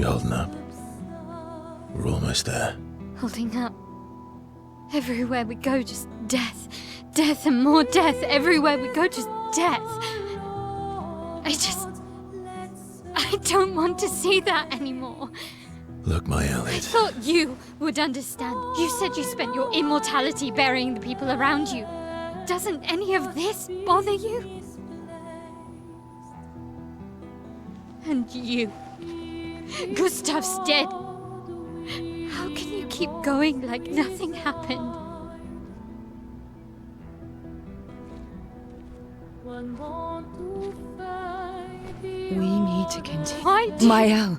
You holding up? We're almost there. Holding up. Everywhere we go, just death. Death and more death. Everywhere we go, just death. I don't want to see that anymore. Look, my I Elliot. thought you would understand. You said you spent your immortality burying the people around you. Doesn't any of this bother you? And you. Gustav's dead. How can you keep going like nothing happened? We need to continue. Why do Mael.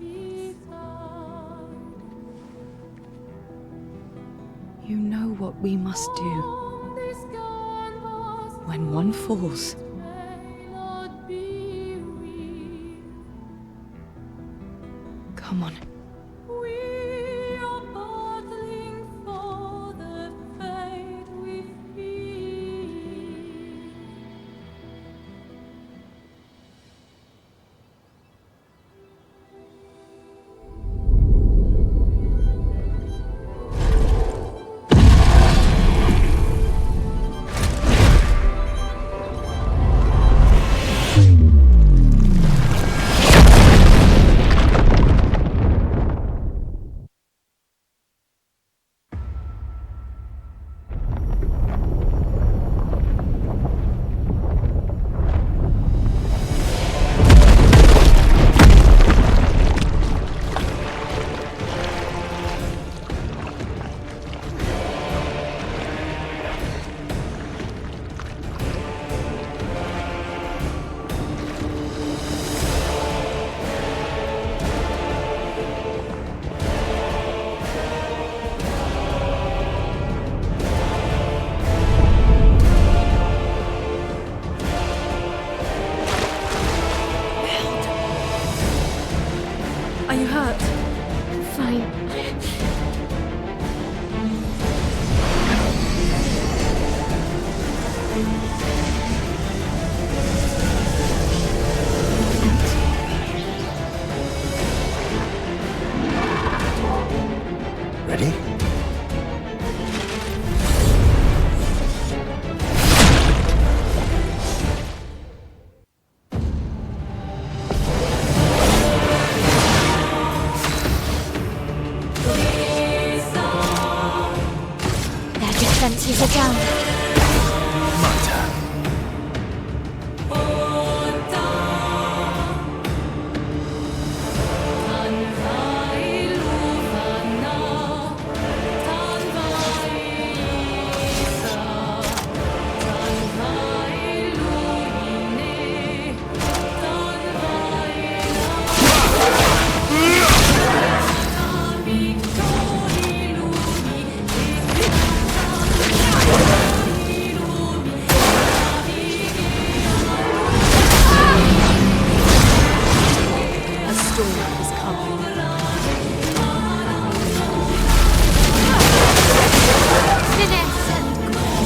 You know what we must do. When one falls, come on. Are you hurt? Fine. Ready? Their defenses are down. My turn. A storm is coming. Finesse and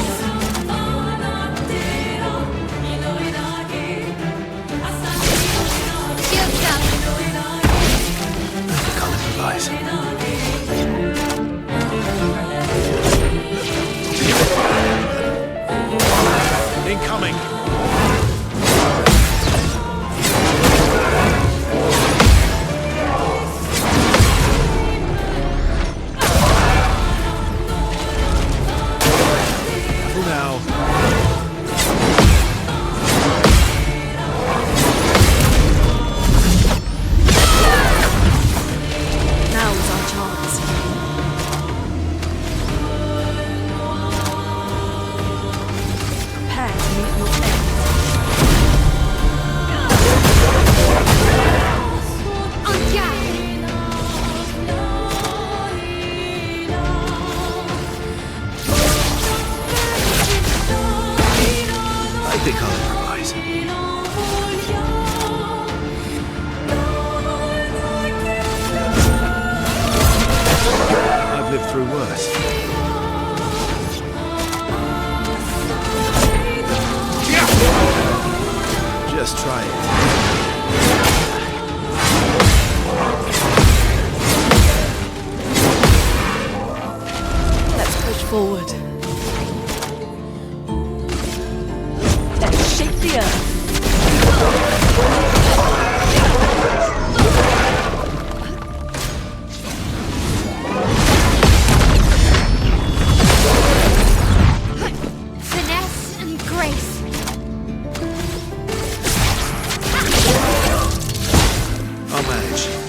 shield up. I can't improvise. Incoming! Careful now. Now is our chance. Prepare to meet your end. En garde. I think I'll improvise. I've lived through worse. Just try it. forward. Let's shake the earth. Finesse and grace. I'll manage.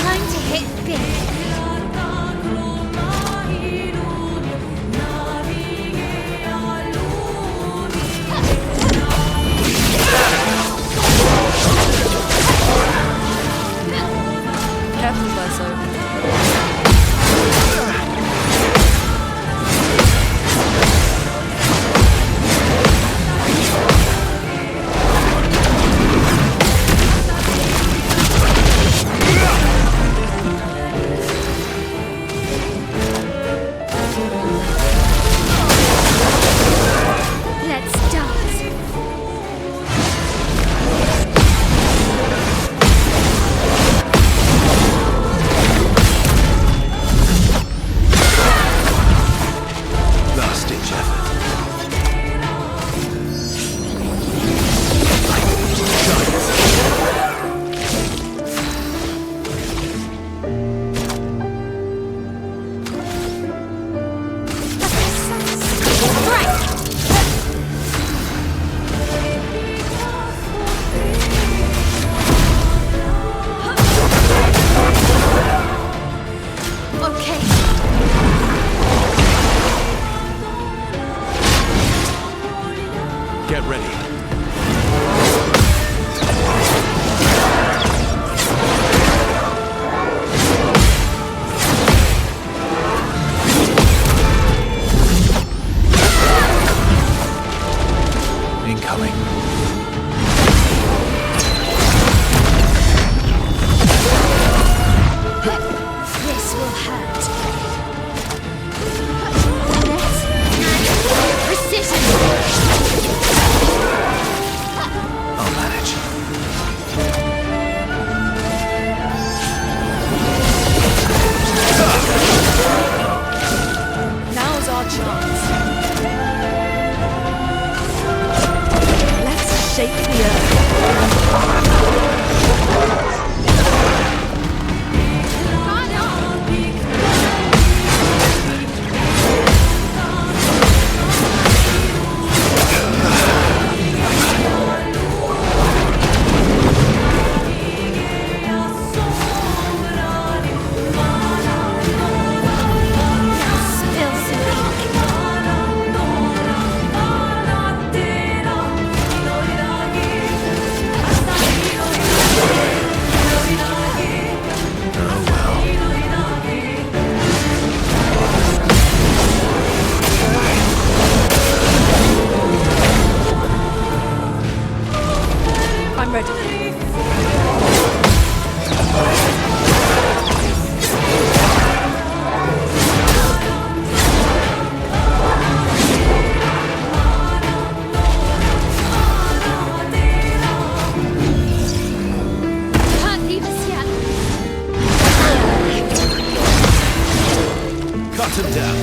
time to hit big. Careful, Verso. Let's dance. Last ditch effort. Okay. Get ready. Incoming. This will hurt. Precision. I'll manage. Now's our chance. Let's shake the earth. Spill some ink. I'm ready. Can't leave us yet. Cut him down.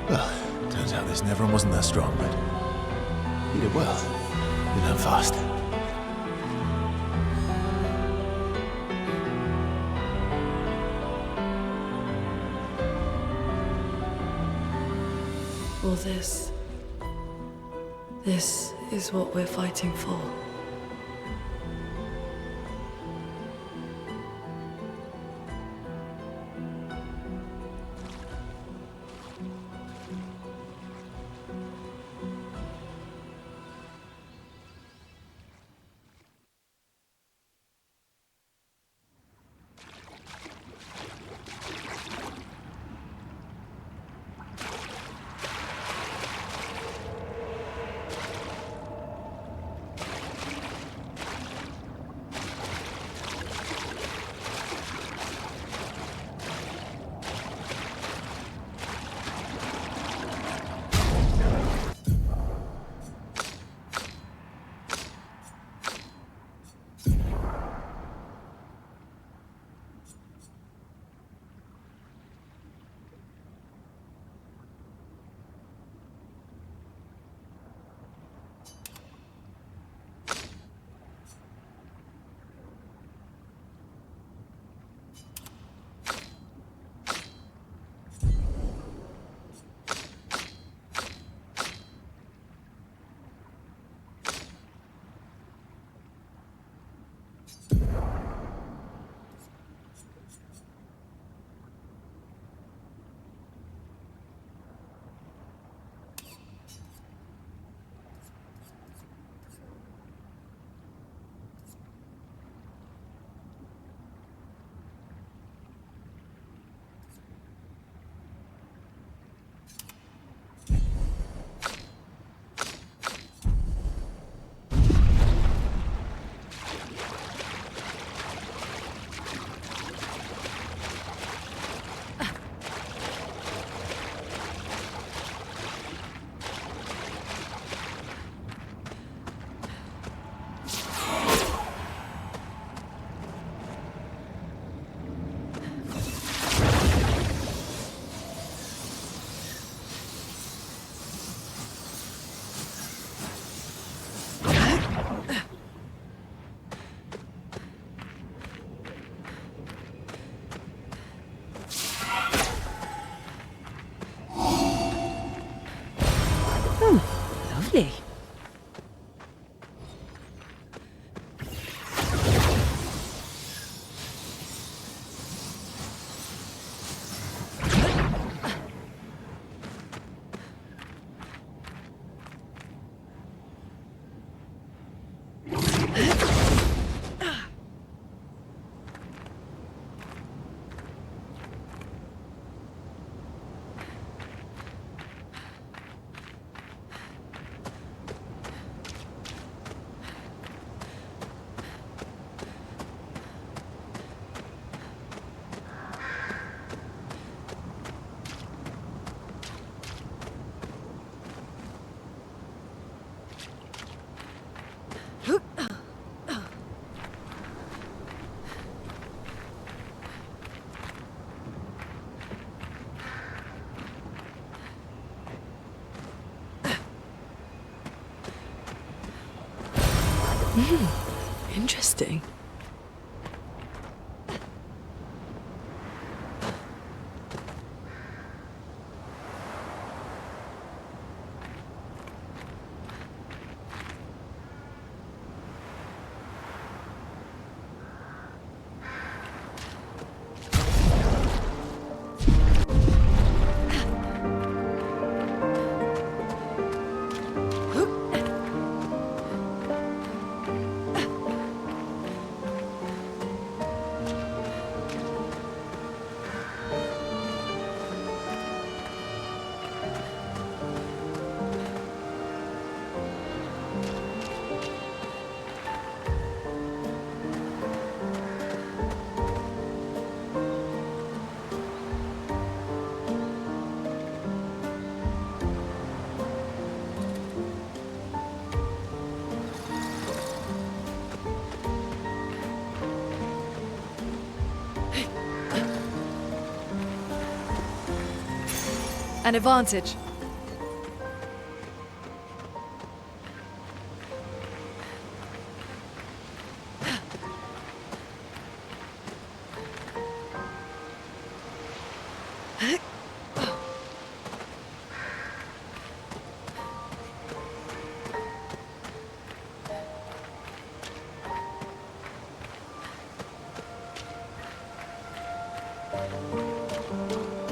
Well, turns out this Neveron wasn't that strong, but he did well. You learn fast. All this. This is what we're fighting for. Really? Interesting. An advantage.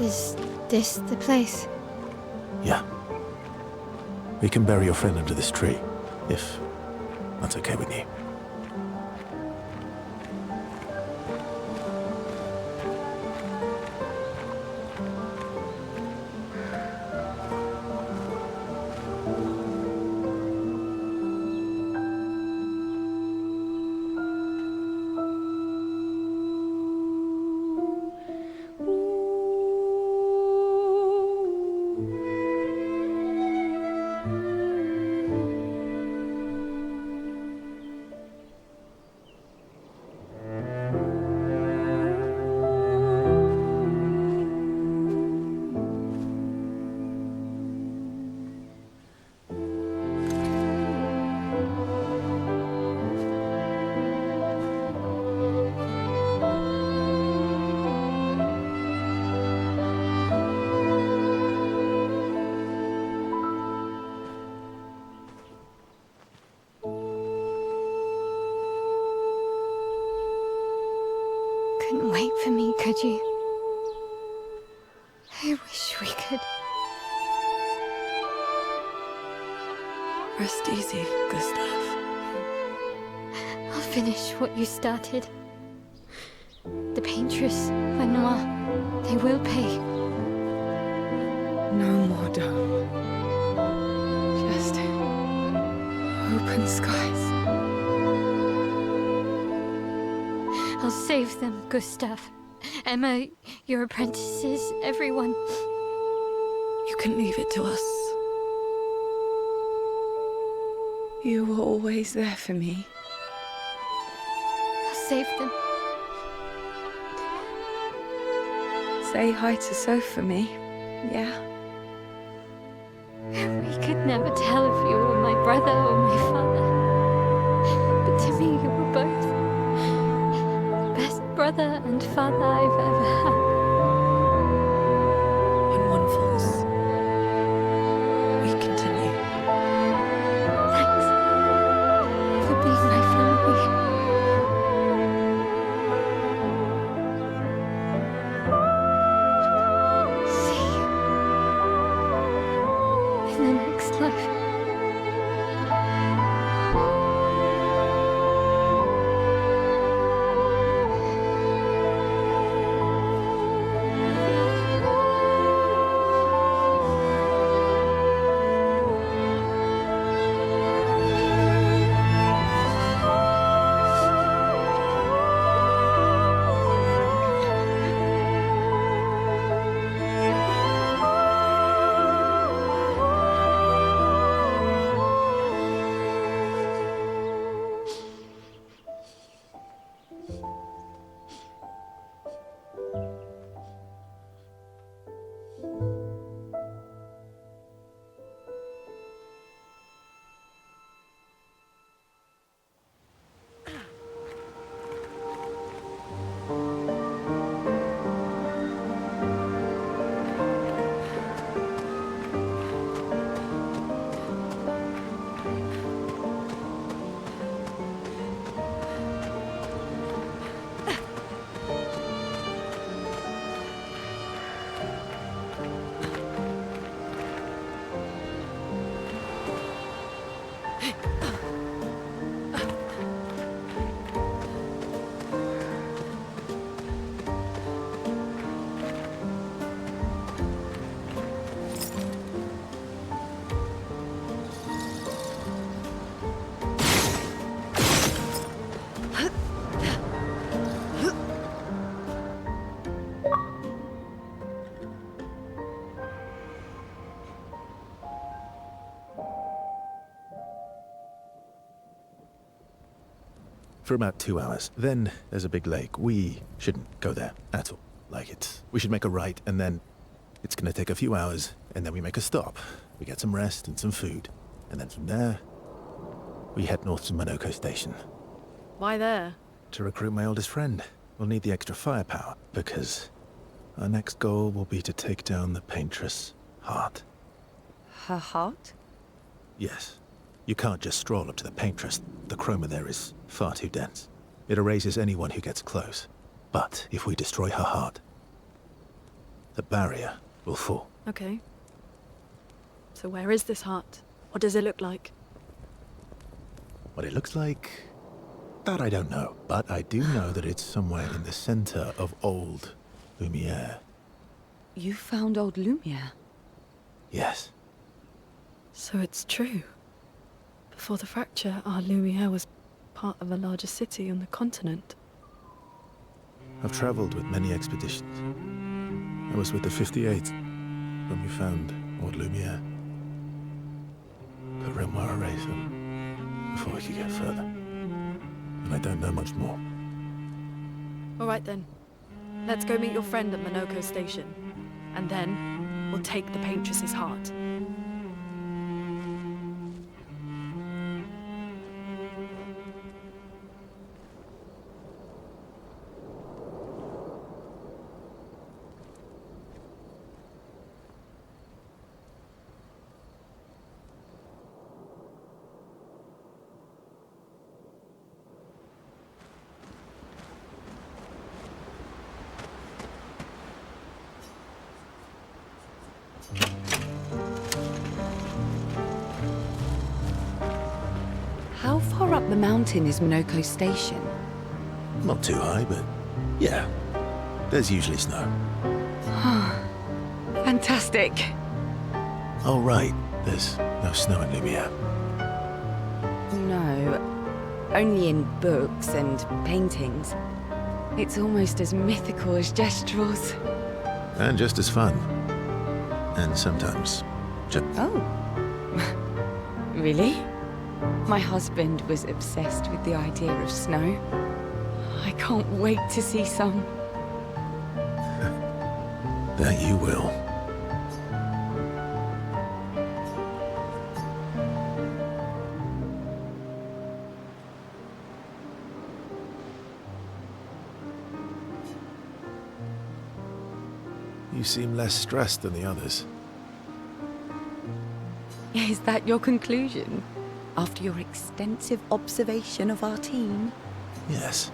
Is this the place? Yeah. We can bury your friend under this tree, if that's okay with you. Couldn't wait for me, could you? I wish we could. Rest easy, Gustav. I'll finish what you started. The paintress, Lenoir, they will pay. No more dome. Just open skies. I'll save them, Gustav. Emma, your apprentices, everyone. You can leave it to us. You were always there for me. I'll save them. Say hi to Soph for me, yeah? We could never tell if you were my brother or my father. But to me, you were both. Best brother and father I've ever had. When one falls, we continue. life. For about 2 hours. Then there's a big lake. We shouldn't go there at all. We should make a right, and then it's gonna take a few hours, and then we make a stop. We get some rest and some food. And then from there, we head north to Monoko Station. Why there? To recruit my oldest friend. We'll need the extra firepower, because our next goal will be to take down the Paintress' heart. Her heart? Yes. You can't just stroll up to the Paintress. The chroma there is far too dense. It erases anyone who gets close. But if we destroy her heart, the barrier will fall. Okay. So where is this heart? What does it look like? What it looks like, that I don't know. But I do know that it's somewhere in the center of old Lumiere. You found old Lumiere? Yes. So it's true. Before the fracture, our Lumiere was part of a larger city on the continent. I've traveled with many expeditions. I was with the 58th when we found old Lumiere. But Renoir erased them before we could get further. And I don't know much more. All right then. Let's go meet your friend at Monoko Station. And then we'll take the Paintress's heart. How far up the mountain is Monoko Station? Not too high, but yeah. There's usually snow. Fantastic. Oh, right. There's no snow in Lumiere. No, only in books and paintings. It's almost as mythical as Gestrels. And just as fun. And sometimes just... Oh. Really? My husband was obsessed with the idea of snow. I can't wait to see some. That you will. You seem less stressed than the others. Is that your conclusion? After your extensive observation of our team? Yes.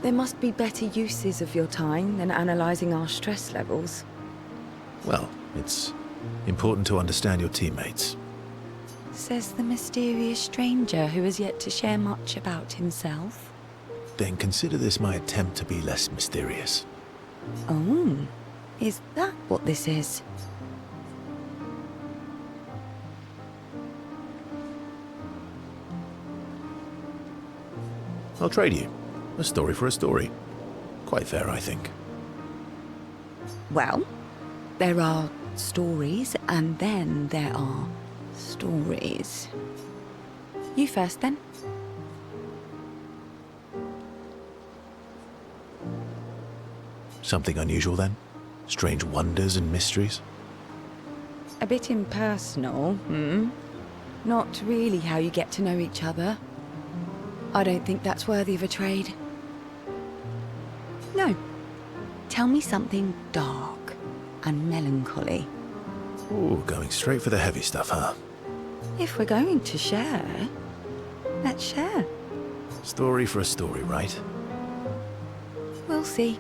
There must be better uses of your time than analysing our stress levels. Well, it's important to understand your teammates. Says the mysterious stranger who has yet to share much about himself. Then consider this my attempt to be less mysterious. Oh, is that what this is? I'll trade you. A story for a story. Quite fair, I think. Well, there are stories, and then there are stories. You first, then. Something unusual, then? Strange wonders and mysteries? A bit impersonal, hmm? Not really how you get to know each other. I don't think that's worthy of a trade. No. Tell me something dark and melancholy. Ooh, going straight for the heavy stuff, huh? If we're going to share, let's share. Story for a story, right? We'll see.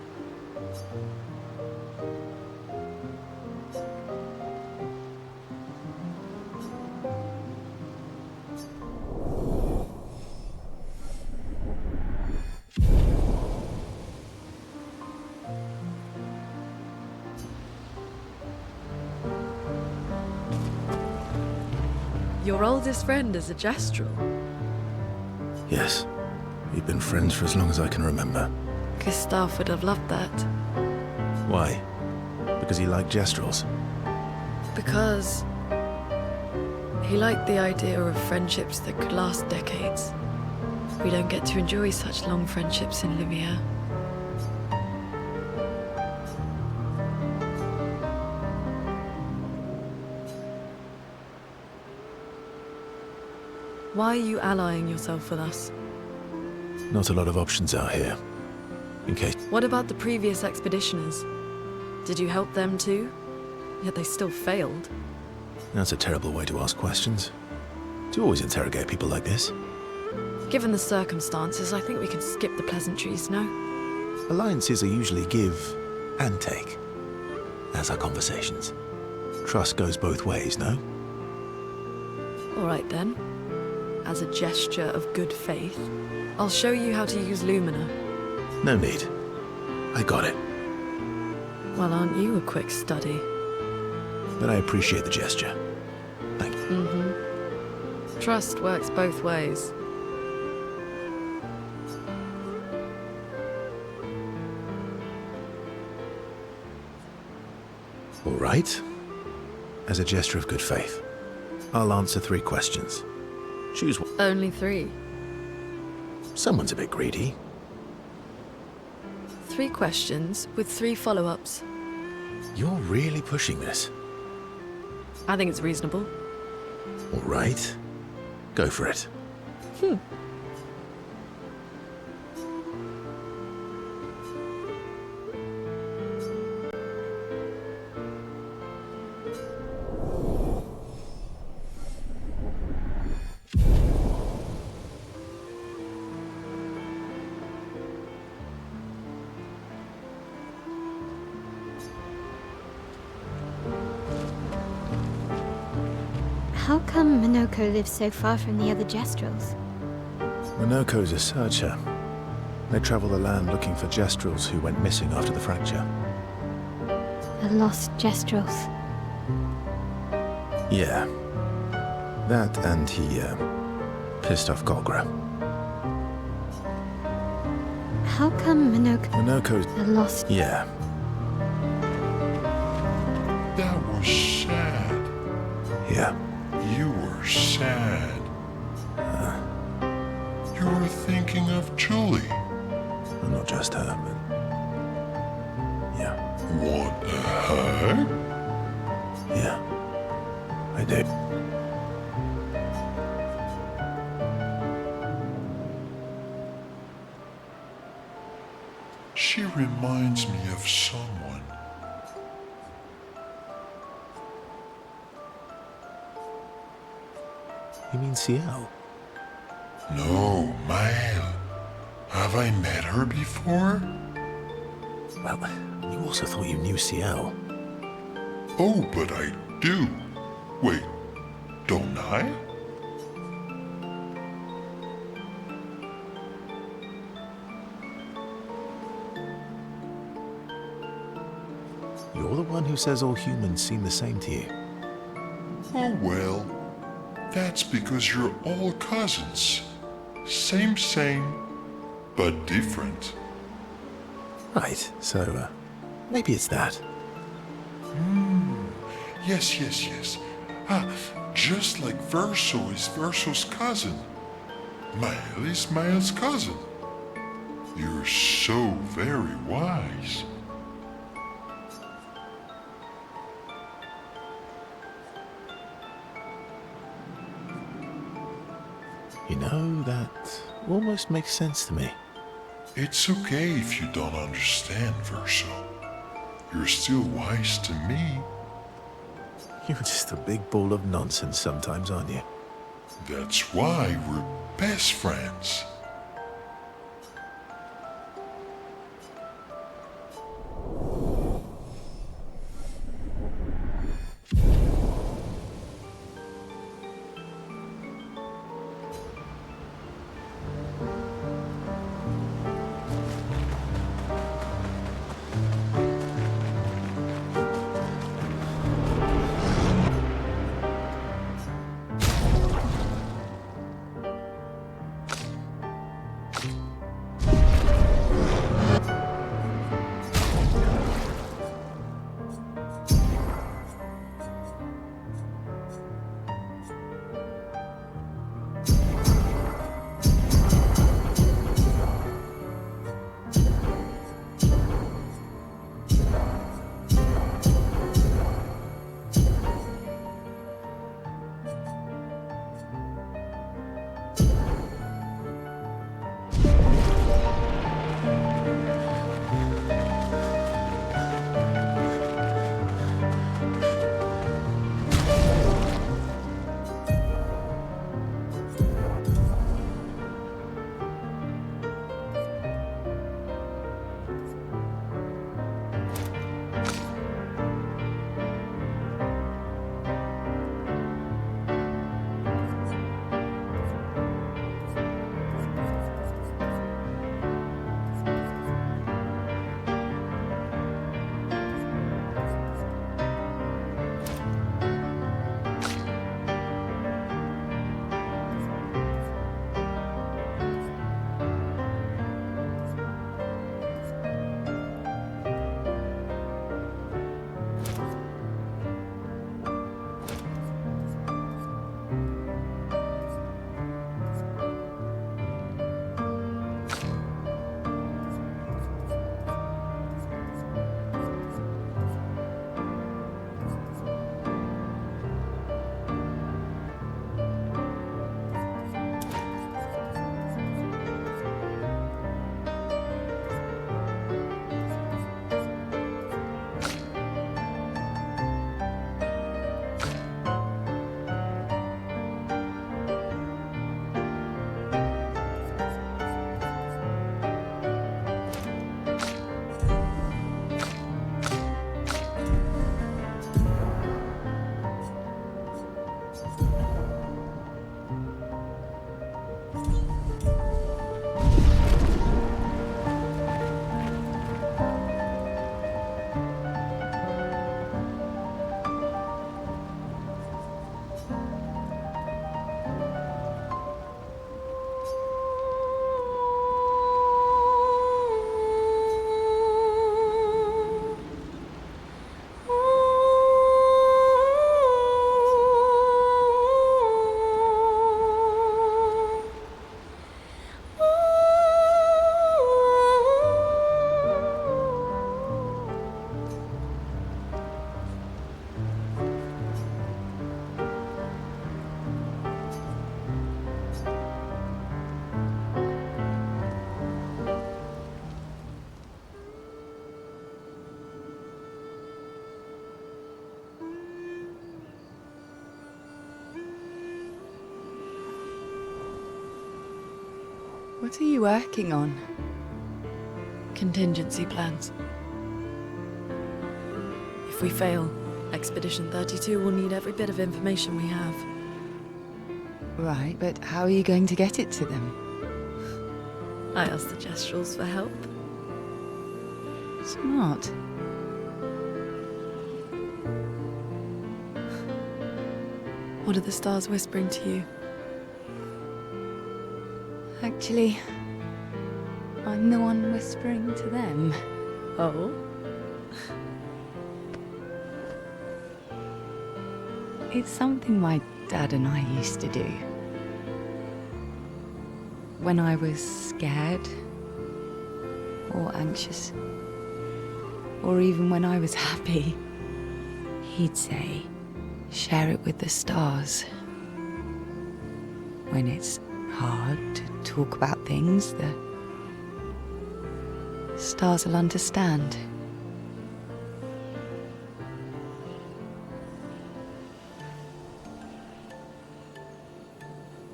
Your oldest friend is a Gestrel. Yes. We've been friends for as long as I can remember. Gustav would have loved that. Why? Because he liked Gestrels? Because he liked the idea of friendships that could last decades. We don't get to enjoy such long friendships in Lumiere. Why are you allying yourself with us? Not a lot of options out here. In case... What about the previous expeditioners? Did you help them too? Yet they still failed. That's a terrible way to ask questions. Do you always interrogate people like this? Given the circumstances, I think we can skip the pleasantries, no? Alliances are usually give and take, as are conversations. Trust goes both ways, no? All right then. As a gesture of good faith, I'll show you how to use Lumina. No need. I got it. Well, aren't you a quick study? But I appreciate the gesture. Thank you. Mm-hmm. Trust works both ways. All right. As a gesture of good faith, I'll answer 3 questions. Choose one. Only 3. Someone's a bit greedy. 3 questions with 3 follow-ups. You're really pushing this. I think it's reasonable. All right. Go for it. How come Minoko lives so far from the other Gestrels? Minoko's a searcher. They travel the land looking for Gestrels who went missing after the fracture. The lost Gestrels. Yeah. That and he, pissed off Golgra. How come Minoko's... the lost... Yeah. That was sad. Yeah. You were sad. You were thinking of Julie. And not just her, but... Yeah. Want a hug? Yeah. I do. She reminds me of someone. You mean Ciel? No, Mael. Have I met her before? Well, you also thought you knew Ciel. Oh, but I do. Wait, don't I? who says all humans seem the same to you. Oh well, that's because you're all cousins. Same, but different. Right, so, maybe it's that. Yes. Ah, just like Verso is Verso's cousin. Mael is Mael's cousin. You're so very wise. You know, that almost makes sense to me. It's okay if you don't understand, Verso. You're still wise to me. You're just a big ball of nonsense sometimes, aren't you? That's why we're best friends. What are you working on? Contingency plans. If we fail, Expedition 32 will need every bit of information we have. Right, but how are you going to get it to them? I asked the Gestrals for help. Smart. What are the stars whispering to you? Actually, I'm the one whispering to them. Oh? It's something my dad and I used to do. When I was scared, or anxious, or even when I was happy, he'd say, share it with the stars. When it's hard to talk about things, the stars will understand.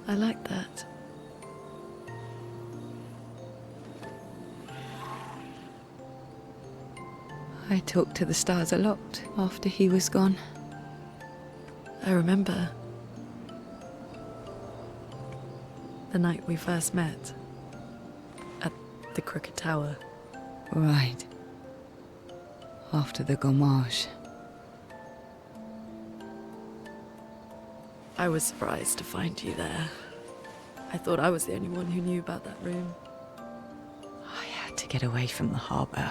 I like that. I talked to the stars a lot after he was gone. I remember the night we first met at the Crooked Tower. Right. After the gommage. I was surprised to find you there. I thought I was the only one who knew about that room. I had to get away from the harbour.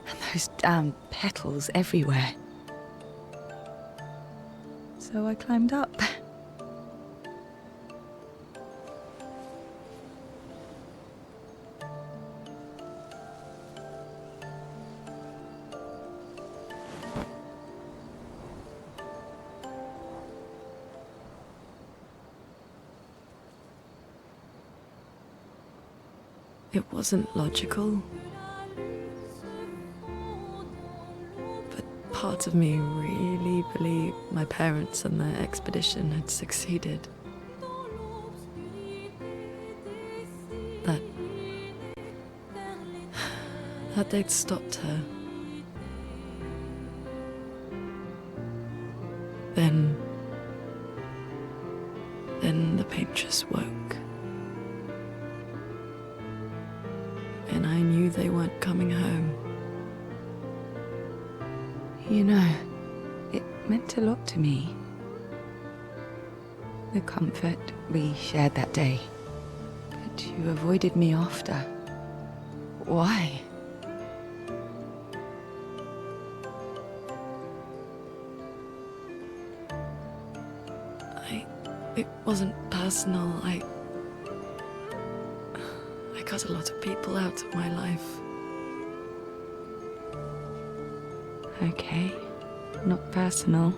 And those damn petals everywhere. So I climbed up. It wasn't logical. But part of me really believed my parents and their expedition had succeeded. That they'd stopped her. Then the paintress woke. And I knew they weren't coming home. You know, it meant a lot to me. The comfort we shared that day. But you avoided me after. Why? It wasn't personal. I cut a lot of people out of my life. Okay, not personal.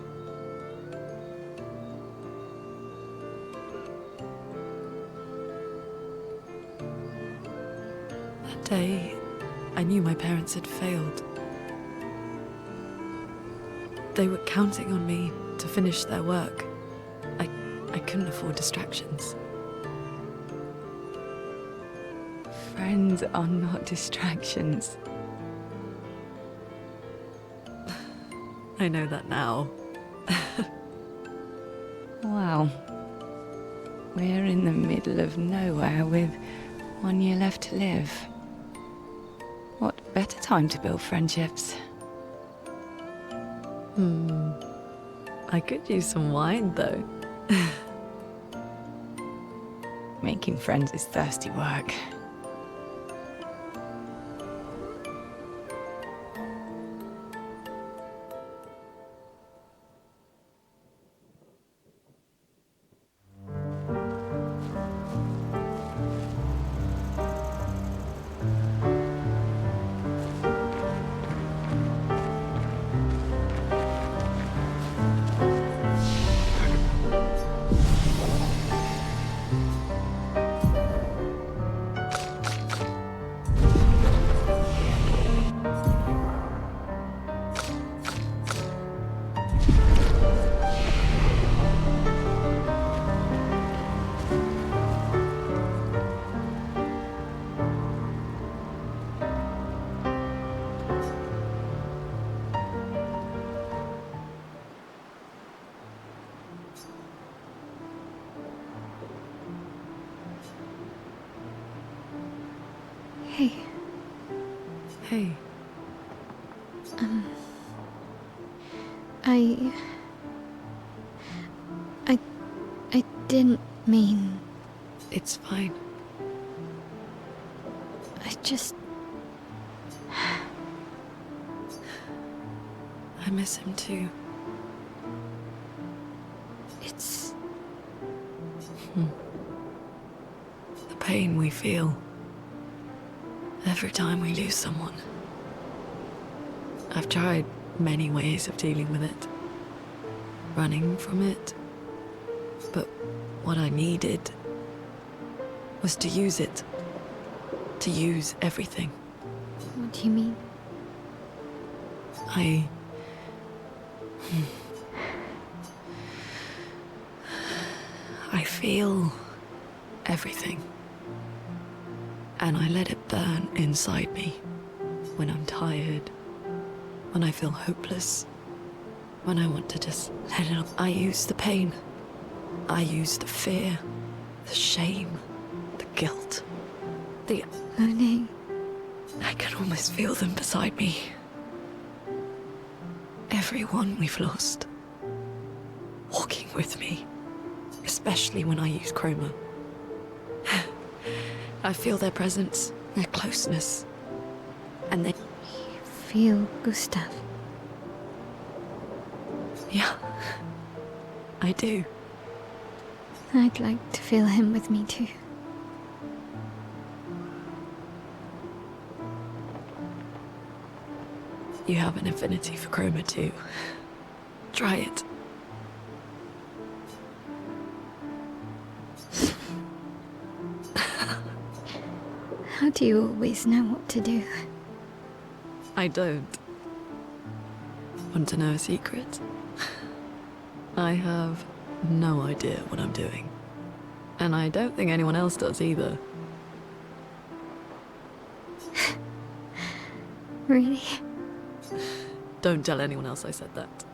That day, I knew my parents had failed. They were counting on me to finish their work. I couldn't afford distractions. Friends are not distractions. I know that now. Wow. We're in the middle of nowhere with 1 year left to live. What better time to build friendships? I could use some wine, though. Making friends is thirsty work. Hey, Hey, didn't mean... It's fine. I just... I miss him too. It's... The pain we feel every time we lose someone. I've tried many ways of dealing with it. Running from it. But what I needed was to use it. To use everything. What do you mean? I feel everything. And I let it burn inside me. When I'm tired. When I feel hopeless. When I want to just let it all. I use the pain. I use the fear. The shame. The guilt. The... Moaning. I can almost feel them beside me. Everyone we've lost. Walking with me. Especially when I use chroma. I feel their presence, their closeness. And they... You feel Gustav. Yeah. I do. I'd like to feel him with me too. You have an affinity for chroma too. Try it. How do you always know what to do? I don't. Want to know a secret? I have no idea what I'm doing. And I don't think anyone else does either. Really? Don't tell anyone else I said that.